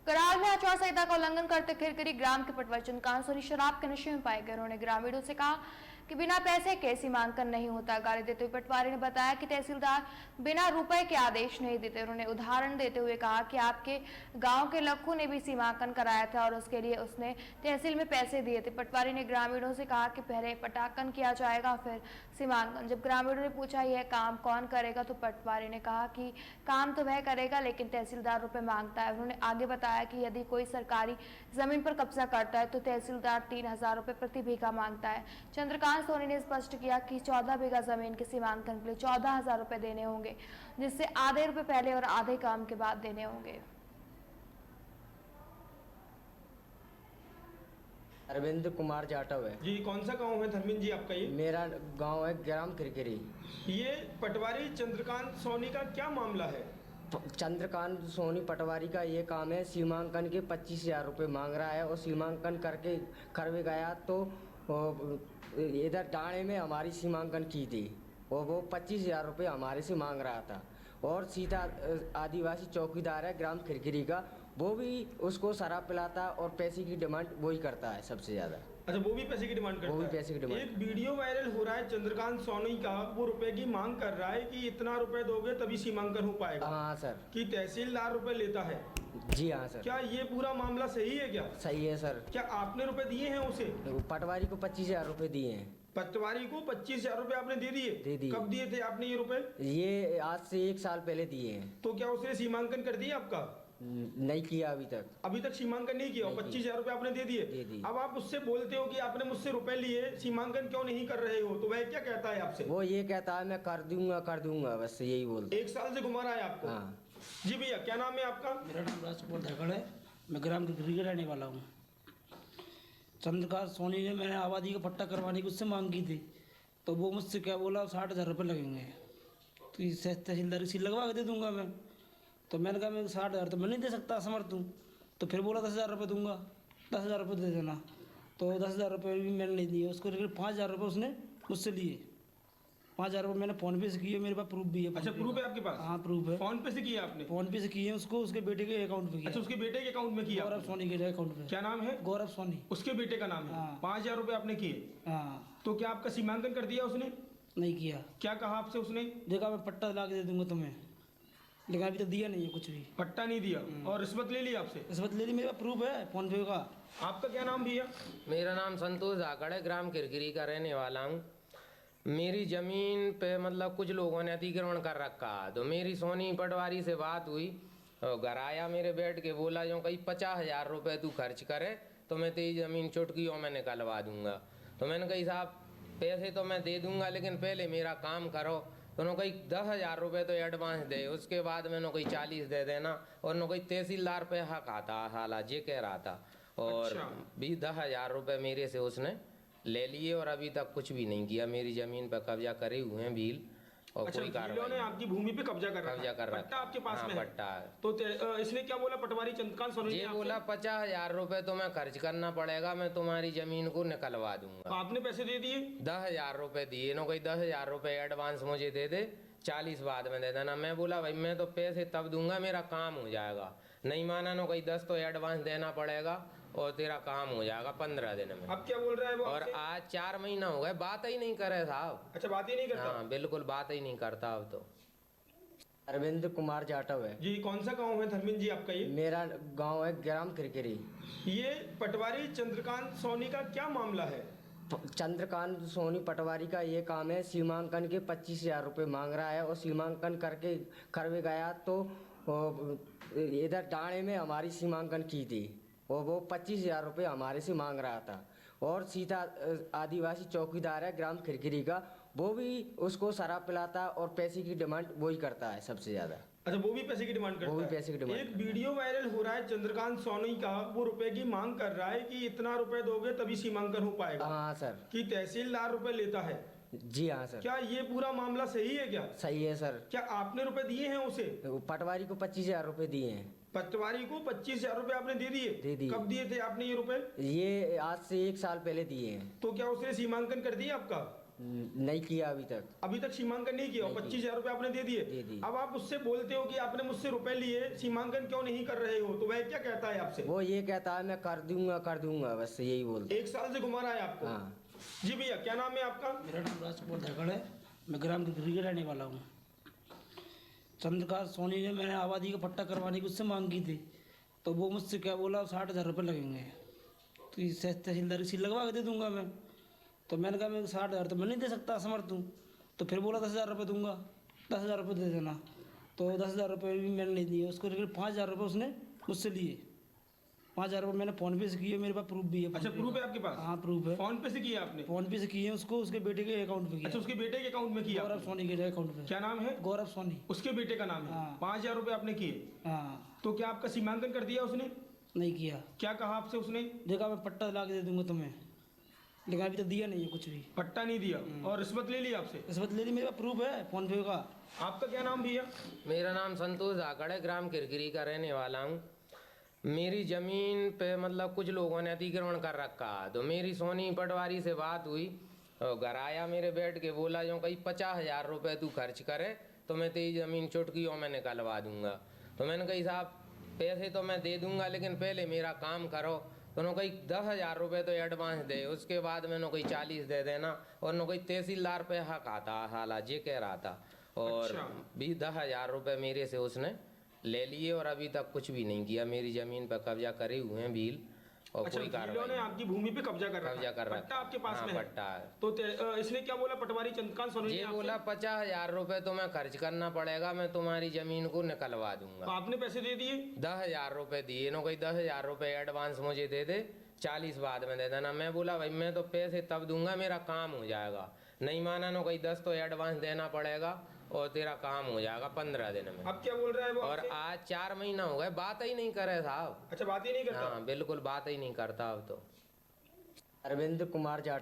कराल में आचार संहिता का उल्लंघन करते खिरकरी ग्राम के पटवारी कांसोनी शराब के नशे में पाए गए। उन्होंने ग्रामीणों से कहा कि बिना पैसे के सीमांकन नहीं होता। गाली देते हुए पटवारी ने बताया कि तहसीलदार बिना रुपए के आदेश नहीं देते। उन्होंने उदाहरण देते हुए कहा कि आपके गांव के लक्खू ने भी सीमांकन कराया था और उसके लिए उसने तहसील में पैसे दिए थे। पटवारी ने ग्रामीणों से कहा कि पहले पटाखन किया जाएगा फिर सीमांकन। जब ग्रामीणों ने पूछा यह काम कौन करेगा तो पटवारी ने कहा कि काम तो वह करेगा लेकिन तहसीलदार रुपए मांगता है। उन्होंने आगे बताया कि यदि कोई सरकारी जमीन पर कब्जा करता है तो तहसीलदार 3000 रुपए प्रति बीघा मांगता है। चंद्रकांत सोनी ने स्पष्ट किया कि 14 बीघा जमीन के सीमांकन के लिए 14,000 रुपए देने होंगे, जिससे आधे रुपए पहले और आधे काम के बाद देने होंगे। अरविंद कुमार जाटव है जी। कौन सा गांव है धर्मेंद्र जी आपका? ये मेरा गांव है ग्राम खिरकिरी। ये पटवारी चंद्रकांत सोनी का क्या मामला है? चंद्रकांत सोनी पटवारी का ये काम है, सीमांकन के 25,000 रुपये मांग रहा है और सीमांकन करके करवे गया तो इधर डाणे में हमारी सीमांकन की थी और वो 25,000 रुपये हमारे से मांग रहा था। और सीधा आदिवासी चौकीदार है ग्राम खिरकिरी का, वो भी उसको शराब पिलाता है और पैसे की डिमांड वही करता है सबसे ज़्यादा। अच्छा, वो भी पैसे की डिमांड करता है? वो भी पैसे की डिमांड। एक वीडियो वायरल हो रहा है चंद्रकांत सोनी का, वो रुपए की मांग कर रहा है कि इतना रुपए दोगे तभी सीमांकन हो पाएगा। हाँ सर। कि तहसीलदार रुपए लेता है? जी हाँ सर। क्या ये पूरा मामला सही है क्या? सही है सर। क्या आपने रुपए दिए हैं उसे? पटवारी को 25,000 रुपये दिए हैं। पटवारी को 25,000 रुपए आपने दे दिए? दे दिए। कब दिए थे आपने ये रुपए? ये आज से 1 साल पहले दिए हैं। तो क्या उसने सीमांकन कर दिया आपका? नहीं किया अभी तक। अभी तक सीमांकन नहीं किया? 25,000 रुपए आपने दे दिए। अब आप उससे बोलते हो कि आपने मुझसे रुपए लिए, सीमांकन क्यों नहीं कर रहे हो, तो वह क्या कहता है आपसे? वो ये कहता है मैं कर दूंगा, बस यही बोलता है। 1 साल से घुमा रहा है आपको? हाँ। जी भैया, क्या नाम है आपका? मेरा नाम राजकुमार धड़कड़ है, मैं ग्राम खिरकिरी का रहने वाला हूँ। चंद्रकांत सोनी ने मैंने आबादी का पट्टा करवाने की उससे मांग की थी, तो वो मुझसे क्या बोला 60,000 रुपये लगेंगे, तो इस तहसीलदार की सील लगवा के दे दूंगा मैं। तो मैंने कहा मैं 60,000 तो मैं नहीं दे सकता, समर्थ हूँ। तो फिर बोला 10,000 रुपये दूंगा, 10,000 रुपये दे देना। तो 10,000 रुपये भी मैंने नहीं दिए उसको, लेकिन 5,000 रुपये उसने मुझसे लिए। 5,000 रुपये मैंने फ़ोन पे से किए, मेरे पास प्रूफ भी है। अच्छा, प्रूफ है आपके पास? हाँ प्रूफ है। फोन पे से किया आपने? फ़ोन पे से किए उसको, उसके बेटे के अकाउंट पे किया। अच्छा, उसके बेटे के अकाउंट में किया? गौरव सोनी के अकाउंट पे। क्या नाम है? गौरव सोनी। उसके बेटे का नाम है? हाँ। 5,000 रुपए आपने किए? हाँ। तो क्या आपका सीमांकन कर दिया उसने? नहीं किया। क्या कहा आपसे उसने? देखा मैं पट्टा ला के दे दूंगा तुम्हें, लेकिन अभी तो दिया नहीं है कुछ भी। पट्टा नहीं दिया और रिश्वत ले ली आपसे? रिश्वत ले ली, मेरे पास प्रूफ है फोन पे का। आपका क्या नाम भैया? मेरा नाम संतोष धाकड़ है, ग्राम खिरकिरी का रहने वाला हूँ। मेरी ज़मीन पे मतलब कुछ लोगों ने अतिक्रमण कर रखा, तो मेरी सोनी पटवारी से बात हुई और घर आया मेरे बैठ के बोला जो कहीं 50,000 रुपये तू खर्च करे तो मैं तेरी ज़मीन चुटकी और मैं निकलवा दूंगा। तो मैंने कही साहब पैसे तो मैं दे दूंगा लेकिन पहले मेरा काम करो। तो उन्होंने कही 10,000 रुपये तो एडवांस दे, उसके बाद मैंने कही 40 दे देना। और उन्होंने कही तहसीलदार पे हक आता हालात ये कह रहा था। और अच्छा। 10,000 रुपये मेरे से उसने ले लिए और अभी तक कुछ भी नहीं किया। मेरी जमीन पर कब्जा करे हुए हैं भील और अच्छा, कोई भीलों ने कार्रवाई। आपकी भूमि पे कब्जा कर रखा? पट्टा आपके पास में है? पट्टा है। तो इसने क्या बोला पटवारी चंद्रकांत सोनी ने ये आपसे? बोला 50,000 रुपये तो मैं खर्च करना पड़ेगा, मैं तुम्हारी जमीन को निकलवा तो दूंगा। आपने पैसे दे दिए? 10,000 रुपये दिए नो, कोई 10,000 रुपये एडवांस मुझे दे दे, 40 बाद में दे देना। मैं बोला भाई मैं तो पैसे तब दूंगा मेरा काम हो जाएगा। नहीं माना नो, कोई 10 तो एडवांस देना पड़ेगा और तेरा काम हो जाएगा 15 दिन में। अब क्या बोल रहा है वो और आपसे? आज 4 महीना हो गए, बात ही नहीं करे साहब। अच्छा, बात ही नहीं करता? हाँ बिल्कुल बात ही नहीं करता अब तो। अरविंद कुमार जाटव है जी। कौन सा गांव है धर्मेंद्र जी आपका? ये मेरा गांव है ग्राम खिरकिरी। ये पटवारी चंद्रकांत सोनी का क्या मामला है? चंद्रकांत सोनी पटवारी का ये काम है, सीमांकन के 25,000 रुपये मांग रहा है और सीमांकन करके करवे गया तो इधर डाणे में हमारी सीमांकन की थी और वो 25,000 रुपये हमारे से मांग रहा था। और सीधा आदिवासी चौकीदार है ग्राम खिरकिरी का, वो भी उसको शराब पिलाता है और पैसे की डिमांड वही करता है सबसे ज़्यादा। अच्छा, वो भी पैसे की डिमांड करता वो भी है? पैसे की डिमांड एक वीडियो वायरल हो रहा है चंद्रकांत सोनी का, वो रुपए की मांग कर रहा है कि इतना रुपए दोगे तभी सीमांकन हो पाएगा। हाँ सर। कि तहसीलदार रुपए लेता है? जी हाँ सर। क्या ये पूरा मामला सही है क्या? सही है सर। क्या आपने रुपए दिए हैं उसे? पटवारी को 25,000 रुपये दिए हैं। पटवारी को 25,000 रुपए आपने दे दिए? दे दिए। कब दिए थे आपने ये रुपए? ये आज से 1 साल पहले दिए हैं। तो क्या उसने सीमांकन कर दिया आपका? नहीं किया अभी तक। अभी तक सीमांकन नहीं किया, 25,000 रुपए आपने दे दे दिए। दिए। अब आप उससे बोलते हो कि आपने मुझसे रुपए लिए, सीमांकन क्यों नहीं कर रहे हो, तो वह क्या कहता है आपसे? वो ये कहता है मैं कर दूंगा, बस यही बोलता 1 साल से घुमा रहा है आपको। हाँ। जी भैया, क्या नाम है आपका? मेरा नाम राजकुमार धाकड़ है, मैं ग्राम गिरगिरी का रहने वाला हूँ। चंद्रकांत सोनी ने मैंने आबादी का पट्टा करवाने की उससे मांग की थी, तो वो मुझसे क्या बोला 60,000 रुपये लगेंगे, तो इस तहसीलदार की सील लगवा के दे दूंगा मैं। तो मैंने कहा मैं 60,000 तो मैं नहीं दे सकता, असमर्थ हूँ। तो फिर बोला 10,000 रुपये दूंगा, 10,000 रुपये दे देना। तो 10,000 रुपये भी मैंने नहीं दिए उसको, लेकिन 5,000 रुपये उसने मुझसे लिए। 5,000 रुपये मैंने फ़ोन पे से किए, मेरे पास प्रूफ भी है। अच्छा, प्रूफ है आपके पास? हाँ प्रूफ है, फोन पे से किया आपने? फ़ोन पे से किए उसको, उसके बेटे के अकाउंट पे किया। अच्छा, उसके बेटे के अकाउंट में किया गौरव आपने? सोनी के अकाउंट पे। क्या नाम है? गौरव सोनी। उसके बेटे का नाम है। हाँ। 5,000 रुपए आपने किए, हाँ, तो क्या आपका सीमांकन कर दिया उसने? नहीं किया। क्या कहा आपसे उसने? देखा मैं पट्टा ला के दे दूंगा तुम्हें, लेकिन अभी तो दिया नहीं है कुछ भी। पट्टा नहीं दिया और रिश्वत ले ली आपसे? रिश्वत ले ली, मेरे पास प्रूफ है फ़ोन पे का। आपका क्या नाम भैया? मेरा नाम संतोष धाकड़ है, ग्राम किरकिरी का रहने वाला हूँ। मेरी ज़मीन पे मतलब कुछ लोगों ने अतिक्रमण कर रखा, तो मेरी सोनी पटवारी से बात हुई और घर आया मेरे बैठ के बोला जो कहीं 50,000 रुपये तू खर्च करे तो मैं तेरी ज़मीन चुटकियों में निकलवा दूंगा। तो मैंने कही साहब पैसे तो मैं दे दूंगा, लेकिन पहले मेरा काम करो। तो उन्होंने कही 10,000 रुपये तो एडवांस दे, उसके बाद मैंने कही 40 दे देना। और उन्होंने कही तहसीलदार पे हक आता हालात ये कह रहा था, और अच्छा। भी 10,000 रुपये मेरे से उसने ले लिए और अभी तक कुछ भी नहीं किया। मेरी ज़मीन पर कब्जा करे हुए हैं भील, और अच्छा, कोई भीलों कार्रवाई ने नहीं। आपकी भूमि पे कब्जा कर रखा है। कब्जा कर रखा। पट्टा आपके पास हाँ, में है? पट्टा है। तो इसने क्या बोला पटवारी चंद्रकांत सोनी ने ये आपसे? बोला 50,000 रुपये तो मैं खर्च करना पड़ेगा, मैं तुम्हारी ज़मीन को निकलवा तो दूंगा। आपने पैसे दे दिए? 10,000 रुपये दिए, नो कोई 10,000 रुपये एडवांस मुझे दे दे, 40 बाद में दे देना। मैं बोला भाई मैं तो पैसे तब दूंगा मेरा काम हो जाएगा। नहीं माना, नो कोई 10 तो एडवांस देना पड़ेगा और तेरा काम हो जाएगा 15 दिन में। अब क्या बोल रहा है वो और आपसे? आज 4 महीना हो गए, बात ही नहीं करे साहब। अच्छा, बात ही नहीं करता? हाँ बिल्कुल बात ही नहीं करता अब तो। अरविंद कुमार जाट।